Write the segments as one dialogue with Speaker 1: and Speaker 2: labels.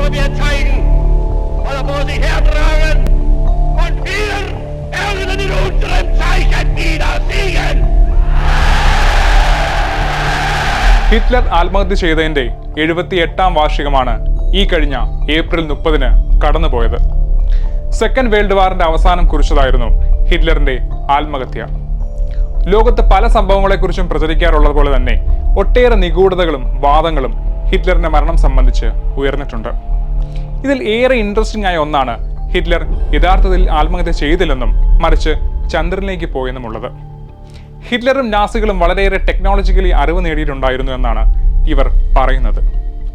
Speaker 1: wir zeigen, oder wo sie hertragen. Und wir werden in unserem Zeichen wieder siegen.
Speaker 2: Hitler ആത്മഹത്യ ചെയ്തതിന്റെ 78ാം വാർഷികമാണ് ഈ കഴിഞ്ഞ April 30-ന് കടന്നുപോയത്. Second world വാറിന്റെ അവസാനം കുറിച്ചതായിരുന്നു ഹിറ്റ്ലറിന്റെ ആത്മഹത്യ. ലോകത്ത് പല സംഭവങ്ങളെക്കുറിച്ചും പ്രചരിക്കാറുള്ളത് പോലെ തന്നെ ഒട്ടേറെ നിഗൂഢതകളും വാദങ്ങളും ഹിറ്റ്ലറിന്റെ മരണം സംബന്ധിച്ച് ഉയർന്നിട്ടുണ്ട്. ഇതിൽ ഏറെ ഇൻട്രസ്റ്റിംഗ് ആയ ഒന്നാണ് ഹിറ്റ്ലർ യഥാർത്ഥത്തിൽ ആത്മഹത്യ ചെയ്തില്ലെന്നും മറിച്ച് ചന്ദ്രനിലേക്ക് പോയെന്നുമുള്ളത്. ഹിറ്റ്ലറും നാസികളും വളരെയേറെ ടെക്നോളജിക്കലി അറിവ് നേടിയിട്ടുണ്ടായിരുന്നു എന്നാണ് ഇവർ പറയുന്നത്.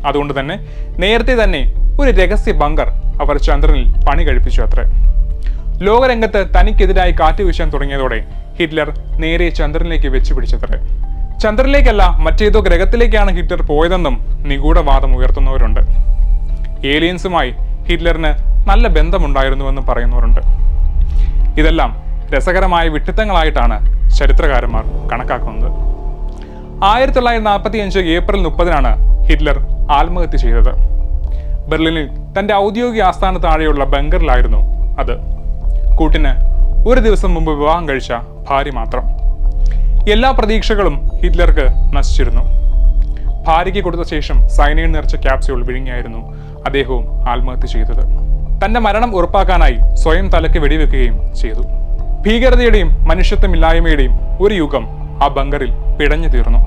Speaker 2: അതുകൊണ്ട് തന്നെ നേരത്തെ തന്നെ ഒരു രഹസ്യ ബങ്കർ അവർ ചന്ദ്രനിൽ പണി കഴിപ്പിച്ചു അത്രേ. ലോകരംഗത്ത് തനിക്കെതിരായി കാറ്റ് വീശാൻ തുടങ്ങിയതോടെ ഹിറ്റ്ലർ നേരെ ചന്ദ്രനിലേക്ക് വെച്ച് പിടിച്ചത്രേ. ചന്ദ്രനിലേക്കല്ല, മറ്റേതോ ഗ്രഹത്തിലേക്കാണ് ഹിറ്റ്ലർ പോയതെന്നും നിഗൂഢവാദം ഉയർത്തുന്നവരുണ്ട്. ഏലിയൻസുമായി ഹിറ്റ്ലറിന് നല്ല ബന്ധമുണ്ടായിരുന്നുവെന്ന് പറയുന്നവരുണ്ട്. ഇതെല്ലാം രസകരമായ വിഡ്ഢിത്തങ്ങളായിട്ടാണ് ചരിത്രകാരന്മാർ കണക്കാക്കുന്നത്. 1945 ഏപ്രിൽ 30-നാണ് ഹിറ്റ്ലർ ആത്മഹത്യ ചെയ്തത്. ബെർലിനിൽ തന്റെ ഔദ്യോഗിക ആസ്ഥാന താഴെയുള്ള ബങ്കറിലായിരുന്നു അത്. കൂട്ടിന് ഒരു ദിവസം മുമ്പ് വിവാഹം കഴിച്ച ഭാര്യ മാത്രം. എല്ലാ പ്രതീക്ഷകളും ഹിറ്റ്ലർക്ക് നശിച്ചിരുന്നു. ഭാര്യയ്ക്ക് കൊടുത്ത ശേഷം സൈനൈഡ് നിറച്ച ക്യാപ്സ്യൂൾ വിഴുങ്ങിയായിരുന്നു അദ്ദേഹവും ആത്മഹത്യ ചെയ്തത്. തന്റെ മരണം ഉറപ്പാക്കാനായി സ്വയം തലയ്ക്ക് വെടിവെക്കുകയും ചെയ്തു. ഭീകരതയുടെയും മനുഷ്യത്വമില്ലായ്മയുടെയും ഒരു യുഗം ആ ബങ്കറിൽ പിടഞ്ഞു തീർന്നു.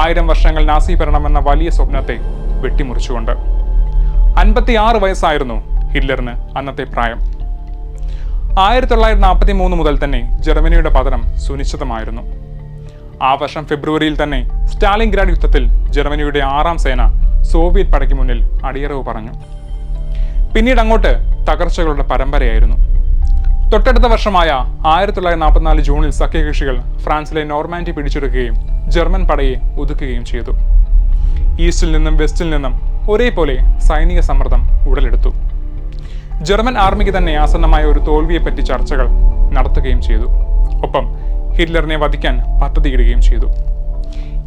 Speaker 2: 1000 വർഷങ്ങൾ നാസി ഭരണമെന്ന വലിയ സ്വപ്നത്തെ വെട്ടിമുറിച്ചുകൊണ്ട്. 56 വയസ്സായിരുന്നു ഹിറ്റ്ലറിന് അന്നത്തെ പ്രായം. 1943 മുതൽ തന്നെ ജർമ്മനിയുടെ പതനം സുനിശ്ചിതമായിരുന്നു. ആ വർഷം ഫെബ്രുവരിയിൽ തന്നെ സ്റ്റാലിൻഗ്രാഡ് യുദ്ധത്തിൽ ജർമ്മനിയുടെ 6ാം സേന സോവിയറ്റ് പടയ്ക്ക് മുന്നിൽ അടിയറവ് പറഞ്ഞു. പിന്നീട് അങ്ങോട്ട് തകർച്ചകളുടെ പരമ്പരയായിരുന്നു. തൊട്ടടുത്ത വർഷമായ 1944 ജൂണിൽ സഖ്യകക്ഷികൾ ഫ്രാൻസിലെ നോർമാൻഡി പിടിച്ചെടുക്കുകയും ജർമ്മൻ പടയെ ഒതുക്കുകയും ചെയ്തു. ഈസ്റ്റിൽ നിന്നും വെസ്റ്റിൽ നിന്നും ഒരേപോലെ സൈനിക സമ്മർദ്ദം ഉടലെടുത്തു. ജർമ്മൻ ആർമിക്ക് തന്നെ ആസന്നമായ ഒരു തോൽവിയെപ്പറ്റി ചർച്ചകൾ നടത്തുകയും ചെയ്തു. ഒപ്പം ഹിറ്റ്ലറിനെ വധിക്കാൻ പദ്ധതിയിടുകയും ചെയ്തു.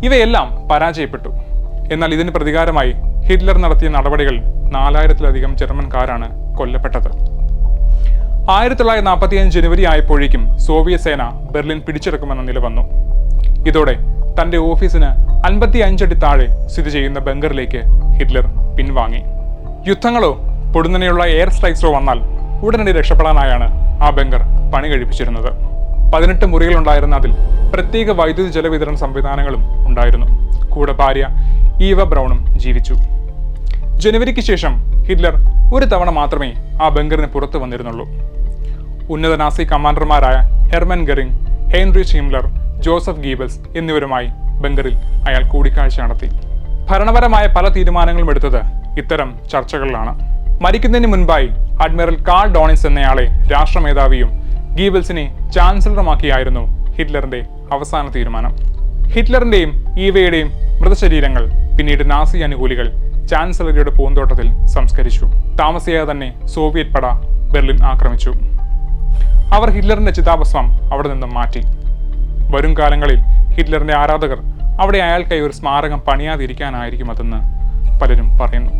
Speaker 2: ഇവയെല്ലാം പരാജയപ്പെട്ടു. എന്നാൽ ഇതിന് പ്രതികാരമായി ഹിറ്റ്ലർ നടത്തിയ നടപടികൾ 4000-ലധികം ജർമ്മൻകാരാണ് കൊല്ലപ്പെട്ടത്. 1945 ജനുവരി ആയപ്പോഴേക്കും സോവിയറ്റ് സേന ബെർലിൻ പിടിച്ചെടുക്കുമെന്ന നില വന്നു. ഇതോടെ തന്റെ ഓഫീസിന് 55 അടി താഴെ സ്ഥിതി ചെയ്യുന്ന ബങ്കറിലേക്ക് ഹിറ്റ്ലർ പിൻവാങ്ങി. യുദ്ധങ്ങളോ പൊടുന്നനെയുള്ള എയർ സ്ട്രൈക്സോ വന്നാൽ ഉടനടി രക്ഷപ്പെടാനായാണ് ആ ബങ്കർ പണി കഴിപ്പിച്ചിരുന്നത്. 18 മുറികളുണ്ടായിരുന്ന അതിൽ പ്രത്യേക വൈദ്യുതി ജലവിതരണ സംവിധാനങ്ങളും ഉണ്ടായിരുന്നു. കൂടെ ഭാര്യ ഈവ ബ്രൗണും ജീവിച്ചു. ജനുവരിക്ക് ശേഷം ഹിറ്റ്ലർ ഒരു തവണ മാത്രമേ ആ ബങ്കറിന് പുറത്തു വന്നിരുന്നുള്ളൂ. ഉന്നത നാസി കമാൻഡർമാരായ Hermann Goering, Heinrich Himmler, Joseph Goebbels എന്നിവരുമായി ബങ്കറിൽ അയാൾ കൂടിക്കാഴ്ച നടത്തി. ഭരണപരമായ പല തീരുമാനങ്ങളും എടുത്തത് ഇത്തരം ചർച്ചകളിലാണ്. മരിക്കുന്നതിന് മുൻപായി അഡ്മിറൽ കാൾ ഡോണിസ് എന്നയാളെ രാഷ്ട്രമേധാവിയും ഗീബൽസിനെ ചാൻസലറുമാക്കിയായിരുന്നു ഹിറ്റ്ലറിന്റെ അവസാന തീരുമാനം. ഹിറ്റ്ലറിന്റെയും ഈവയുടെയും മൃതശരീരങ്ങൾ പിന്നീട് നാസി അനുകൂലികൾ ചാൻസലറിയുടെ പൂന്തോട്ടത്തിൽ സംസ്കരിച്ചു. താമസിയാതെ തന്നെ സോവിയറ്റ് പട ബെർലിൻ ആക്രമിച്ചു. അവർ ഹിറ്റ്ലറിന്റെ ചിതാഭസ്മം അവിടെ നിന്നും മാറ്റി. വരും കാലങ്ങളിൽ ഹിറ്റ്ലറിന്റെ ആരാധകർ അവിടെ അയാൾക്കായി ഒരു സ്മാരകം പണിയാതിരിക്കാനായിരിക്കും അതെന്ന് പലരും പറയുന്നു.